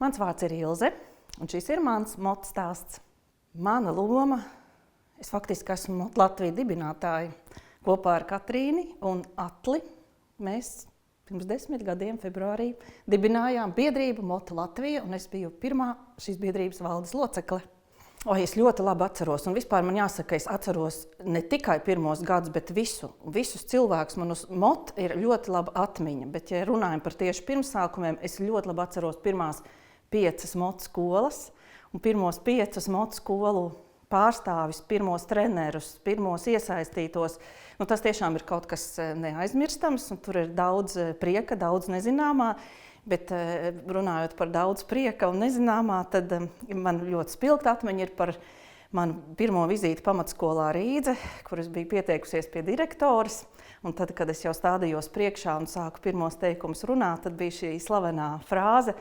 Mans vārds ir Ilze, un šis ir mans motu stāsts. Mana loma, es faktiski esmu Motu Latvija dibinātāja. Kopā ar Katrīni un Atli mēs pirms 10 gadiem februārī dibinājām biedrību Motu Latvija, un es biju pirmā šīs biedrības valdes locekle. Es ļoti labi atceros, un vispār man jāsaka, ka es atceros ne tikai pirmos gadus, bet visus cilvēkus. Man uz motu ir ļoti laba atmiņa, bet, ja runājam par tieši pirmsākumiem, es ļoti labi atceros pirmās 5 motu skolas, un pirmos 5 motu skolu pārstāvis, pirmos trenerus, pirmos iesaistītos. Tas tiešām ir kaut kas neaizmirstams, un tur ir daudz prieka, daudz nezināmā. Bet runājot par daudz prieka un nezināmā, tad man ļoti spilgta atmiņa ir par manu pirmo vizīti pamatskolā Rīdze, kur es biju pieteikusies pie direktoras. Un tad, kad es jau stādījos priekšā un sāku pirmos teikumus runāt, tad bija šī slavenā frāze: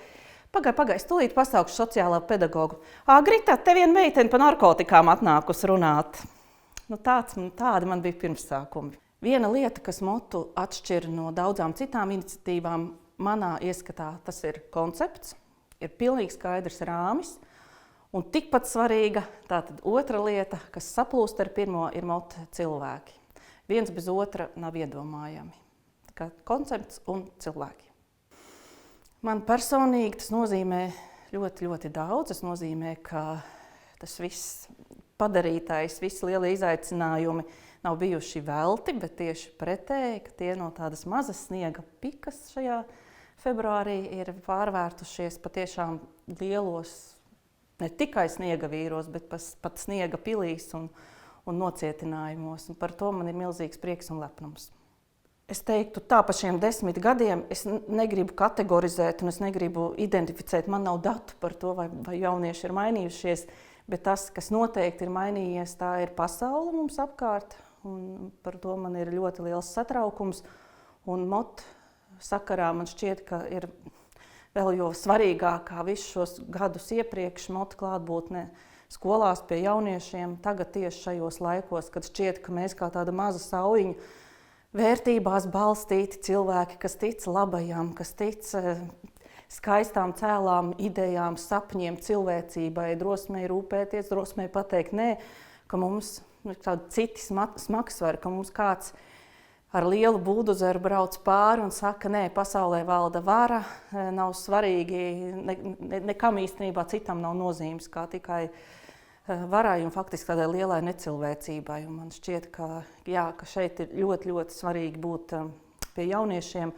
Pagai, es tūlīt pasaukšu sociālā pedagogu. Grita, te viena meitene par narkotikām atnākusi runāt. Tādi man bija pirmsākumi. Viena lieta, kas motu atšķir no daudzām citām iniciatīvām, manā ieskatā tas ir koncepts, ir pilnīgi skaidrs rāmis. Un tikpat svarīga, tātad otra lieta, kas saplūst ar pirmo, ir motu cilvēki. Viens bez otra nav iedomājami. Kā koncepts un cilvēki. Man personīgi tas nozīmē ļoti, ļoti daudz. Tas nozīmē, ka tas viss padarītais, visi lielie izaicinājumi nav bijuši velti, bet tieši pretēji, ka tie no tādas mazas sniega pikas šajā februārī ir pārvērtušies patiešām lielos, ne tikai sniega vīros, bet pat sniega pilīs un nocietinājumos. Un par to man ir milzīgs prieks un lepnums. Es teiktu, tā pa šiem 10 gadiem es negribu kategorizēt un es negribu identificēt. Man nav datu par to, vai jaunieši ir mainījušies, bet tas, kas noteikti ir mainījies, tā ir pasaule mums apkārt. Un par to man ir ļoti liels satraukums. Un motu sakarā man šķiet, ka ir vēl jo svarīgāk kā visus šos gadus iepriekš motu klātbūtne skolās pie jauniešiem. Tagad tieši šajos laikos, kad šķiet, ka mēs kā tāda maza sauliņa vērtībās balstīti cilvēki, kas tic labajam, kas tic skaistām cēlām, idejām, sapņiem, cilvēcībai, drosmei rūpēties, drosmei pateikt nē, ka mums ir tādi citi smagsvari, ka mums kāds ar lielu buldozeru brauc pāri un saka, nē, pasaulē valda vara, nav svarīgi, nekam īstenībā citam nav nozīmes, kā tikai varai un faktiski tādai lielai necilvēcībai. Un man šķiet, ka šeit ir ļoti, ļoti svarīgi būt pie jauniešiem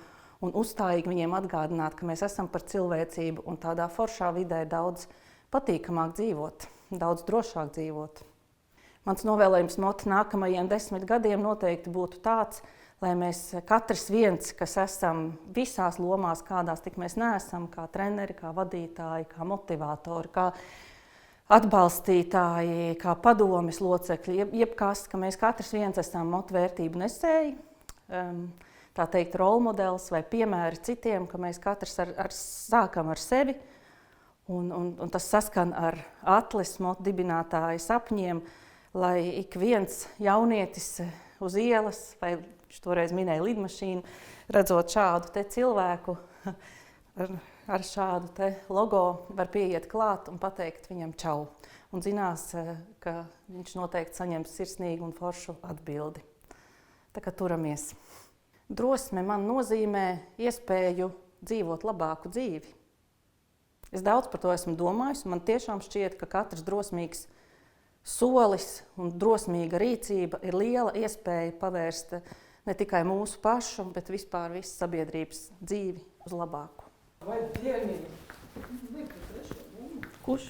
un uzstājīgi viņiem atgādināt, ka mēs esam par cilvēcību un tādā foršā vidē daudz patīkamāk dzīvot, daudz drošāk dzīvot. Mans novēlējums motu nākamajiem 10 gadiem noteikti būtu tāds, lai mēs katrs viens, kas esam visās lomās, kādās tik mēs neesam, kā treneri, kā vadītāji, kā motivātori, kā atbalstītāji, kā padomes locekļi, jebkas, ka mēs katrs viens esam motu vērtību nesēji, tā teikt, rolmodelis vai piemēri citiem, ka mēs katrs sākam ar sevi, un tas saskan ar Atles motu dibinātāja sapņiem, lai ik viens jaunietis uz ielas, vai viņš toreiz minēja lidmašīnu, redzot šādu te cilvēku ar šādu te logo, var pieiet klāt un pateikt viņam čau. Un zinās, ka viņš noteikti saņems sirsnīgu un foršu atbildi. Tā kā turamies. Drosme man nozīmē iespēju dzīvot labāku dzīvi. Es daudz par to esmu domājis, un man tiešām šķiet, ka katrs drosmīgs solis un drosmīga rīcība ir liela iespēja pavērst ne tikai mūsu pašu, bet vispār visas sabiedrības dzīvi uz labāku. Vai dievīgi? Kurš?